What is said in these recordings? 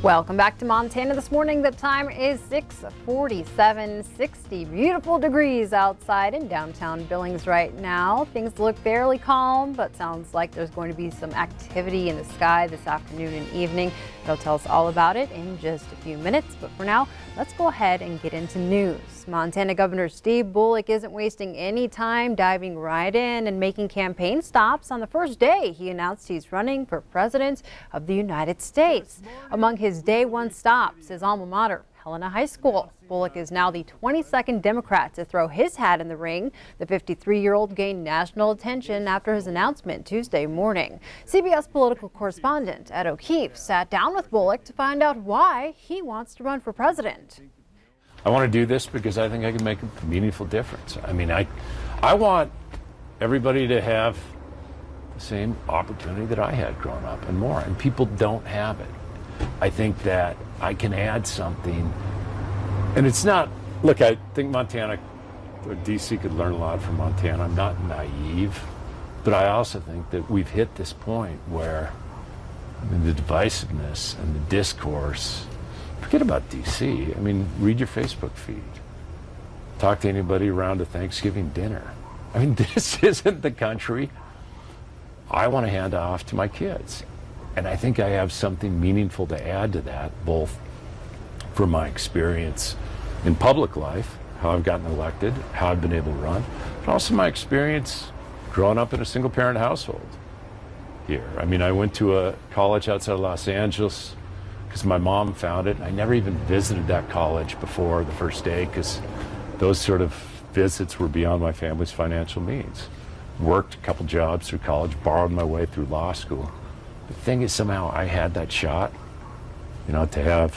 Welcome back to Montana this morning. The time is 6:47, 60 beautiful degrees outside in downtown Billings right now. Things look fairly calm, but sounds like there's going to be some activity in the sky this afternoon and evening. They'll tell us all about it in just a few minutes. But for now, let's go ahead and get into news. Montana Governor Steve Bullock isn't wasting any time, diving right in and making campaign stops. On the first day, he announced he's running for president of the United States. Among his day one stops, his alma mater, Helena High School. Bullock is now the 22nd Democrat to throw his hat in the ring. The 53-year-old gained national attention after his announcement Tuesday morning. CBS political correspondent Ed O'Keefe sat down with Bullock to find out why he wants to run for president. I want to do this because I think I can make a meaningful difference. I mean, I want everybody to have the same opportunity that I had growing up and more, and people don't have it. I think that I can add something, and it's not, look, I think Montana, or DC could learn a lot from Montana. I'm not naive, but I also think that we've hit this point where, I mean, the divisiveness and the discourse, forget about DC. I mean, read your Facebook feed. Talk to anybody around a Thanksgiving dinner. I mean, this isn't the country I want to hand off to my kids. And I think I have something meaningful to add to that, both from my experience in public life, how I've gotten elected, how I've been able to run, but also my experience growing up in a single-parent household here. I mean, I went to a college outside of Los Angeles because my mom found it. I never even visited that college before the first day because those sort of visits were beyond my family's financial means. Worked a couple jobs through college, borrowed my way through law school. The thing is, somehow I had that shot, you know, to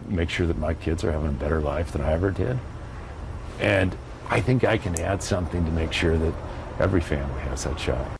make sure that my kids are having a better life than I ever did. And I think I can add something to make sure that every family has that shot.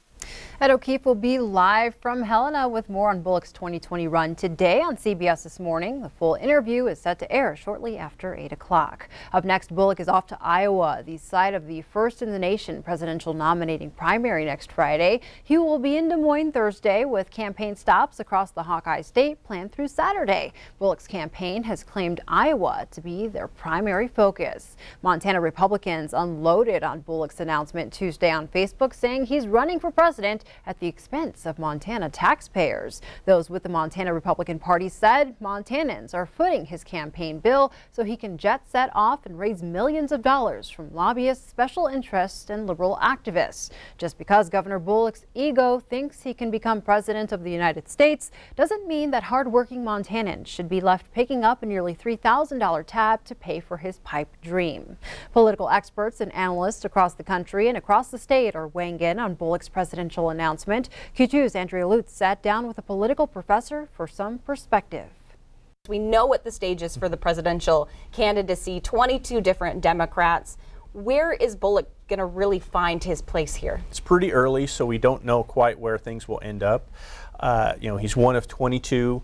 Ed O'Keefe will be live from Helena with more on Bullock's 2020 run today on CBS This Morning. The full interview is set to air shortly after 8 o'clock. Up next, Bullock is off to Iowa, the site of the first in the nation presidential nominating primary next Friday. He will be in Des Moines Thursday with campaign stops across the Hawkeye State planned through Saturday. Bullock's campaign has claimed Iowa to be their primary focus. Montana Republicans unloaded on Bullock's announcement Tuesday on Facebook, saying he's running for president at the expense of Montana taxpayers. Those with the Montana Republican Party said Montanans are footing his campaign bill so he can jet set off and raise millions of dollars from lobbyists, special interests, and liberal activists. Just because Governor Bullock's ego thinks he can become president of the United States doesn't mean that hardworking Montanans should be left picking up a nearly $3,000 tab to pay for his pipe dream. Political experts and analysts across the country and across the state are weighing in on Bullock's presidential announcement. Q2's Andrea Lutz sat down with a political professor for some perspective. We know what the stage is for the presidential candidacy, 22 different Democrats. Where is Bullock going to really find his place here? It's pretty early, so we don't know quite where things will end up. He's one of 22.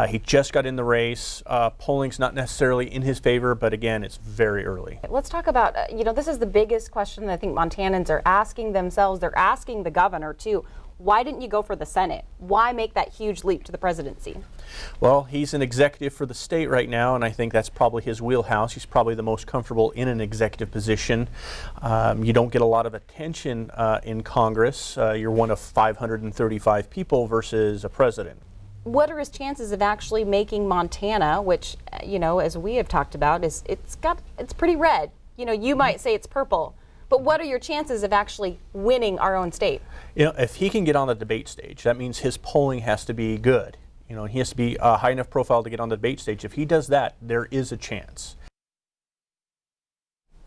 He just got in the race. Polling's not necessarily in his favor, but again, it's very early. Let's talk about, this is the biggest question that I think Montanans are asking themselves. They're asking the governor too. Why didn't you go for the Senate? Why make that huge leap to the presidency? Well, he's an executive for the state right now, and I think that's probably his wheelhouse. He's probably the most comfortable in an executive position. You don't get a lot of attention in Congress. You're one of 535 people versus a president. What are his chances of actually making Montana, which, as we have talked about, it's pretty red. You might say it's purple. But what are your chances of actually winning our own state? If he can get on the debate stage, that means his polling has to be good. He has to be a high enough profile to get on the debate stage. If he does that, there is a chance.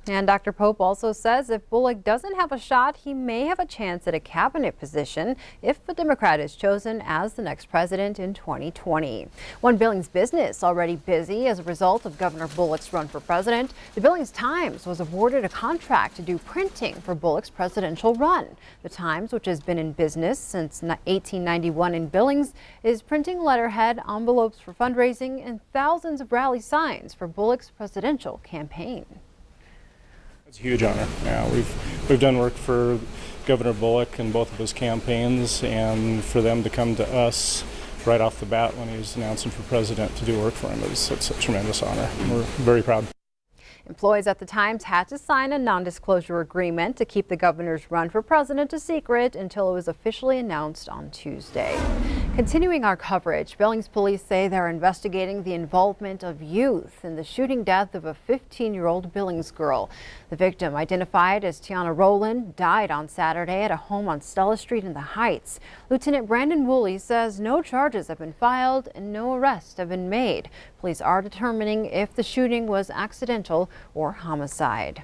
And Dr. Pope also says if Bullock doesn't have a shot, he may have a chance at a cabinet position if a Democrat is chosen as the next president in 2020. One Billings business already busy as a result of Governor Bullock's run for president. The Billings Times was awarded a contract to do printing for Bullock's presidential run. The Times, which has been in business since 1891 in Billings, is printing letterhead, envelopes for fundraising, and thousands of rally signs for Bullock's presidential campaign. It's a huge honor. Yeah, we've done work for Governor Bullock in both of his campaigns, and for them to come to us right off the bat when he was announcing for president to do work for him. It's a tremendous honor. We're very proud. Employees at the Times had to sign a non-disclosure agreement to keep the governor's run for president a secret until it was officially announced on Tuesday. Continuing our coverage, Billings police say they're investigating the involvement of youth in the shooting death of a 15-year-old Billings girl. The victim, identified as Tiana Rowland, died on Saturday at a home on Stella Street in the Heights. Lieutenant Brandon Woolley says no charges have been filed and no arrests have been made. Police are determining if the shooting was accidental or homicide.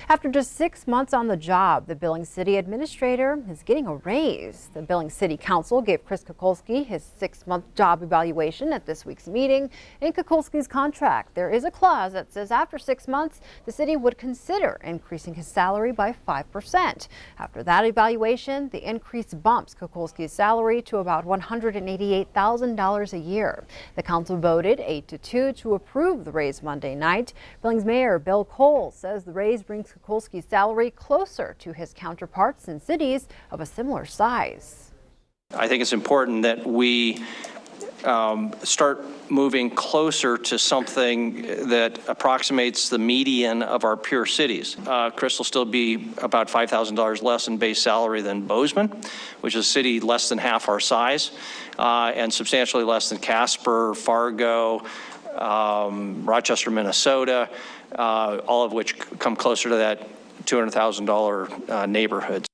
After just 6 months on the job, the Billings City Administrator is getting a raise. The Billings City Council gave Chris Kukulski his 6-month job evaluation at this week's meeting. In Kukulski's contract, there is a clause that says after 6 months, the city would consider increasing his salary by 5%. After that evaluation, the increase bumps Kukulski's salary to about $188,000 a year. The council voted 8-2 to approve the raise Monday night. Billings Mayor Bill Cole says the raise brings Kukulski's salary closer to his counterparts in cities of a similar size. I think it's important that we start moving closer to something that approximates the median of our peer cities. Chris will still be about $5,000 less in base salary than Bozeman, which is a city less than half our size, and substantially less than Casper, Fargo, Rochester, Minnesota, all of which come closer to that $200,000 neighborhood.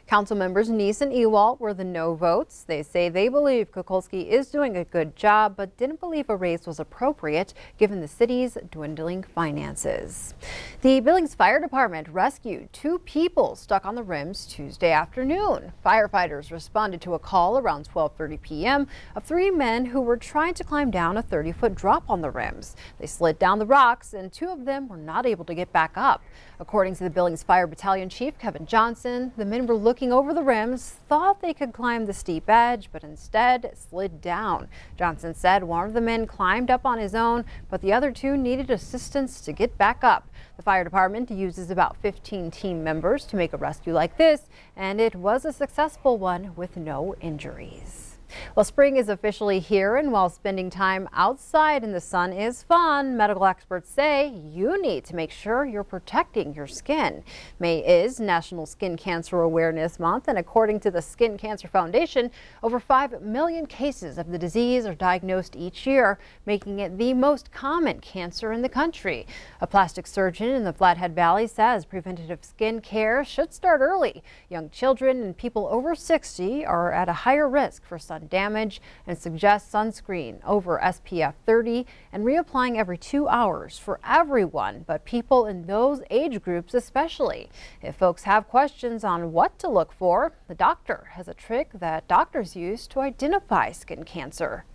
Council members Neese and Ewald were the no votes. They say they believe Kukulski is doing a good job, but didn't believe a raise was appropriate given the city's dwindling finances. The Billings Fire Department rescued 2 people stuck on the rims Tuesday afternoon. Firefighters responded to a call around 12:30 p.m. of 3 men who were trying to climb down a 30-foot drop on the rims. They slid down the rocks and 2 of them were not able to get back up. According to the Billings Fire Battalion Chief Kevin Johnson, the men were looking over the rims, thought they could climb the steep edge, but instead slid down. Johnson said one of the men climbed up on his own, but the other 2 needed assistance to get back up. The fire department uses about 15 team members to make a rescue like this, and it was a successful one with no injuries. Well, spring is officially here, and while spending time outside in the sun is fun, medical experts say you need to make sure you're protecting your skin. May is National Skin Cancer Awareness Month, and according to the Skin Cancer Foundation, over 5 million cases of the disease are diagnosed each year, making it the most common cancer in the country. A plastic surgeon in the Flathead Valley says preventative skin care should start early. Young children and people over 60 are at a higher risk for sun damage and suggests sunscreen over SPF 30 and reapplying every 2 hours for everyone, but people in those age groups especially. If folks have questions on what to look for, the doctor has a trick that doctors use to identify skin cancer.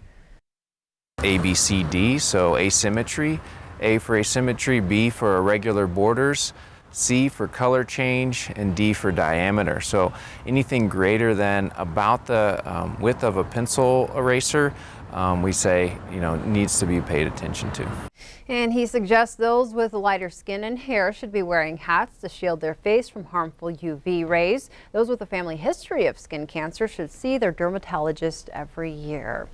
A, B, C, D, so asymmetry. A for asymmetry, B for irregular borders, C for color change, and D for diameter. So anything greater than about the width of a pencil eraser, we say, needs to be paid attention to. And he suggests those with lighter skin and hair should be wearing hats to shield their face from harmful UV rays. Those with a family history of skin cancer should see their dermatologist every year.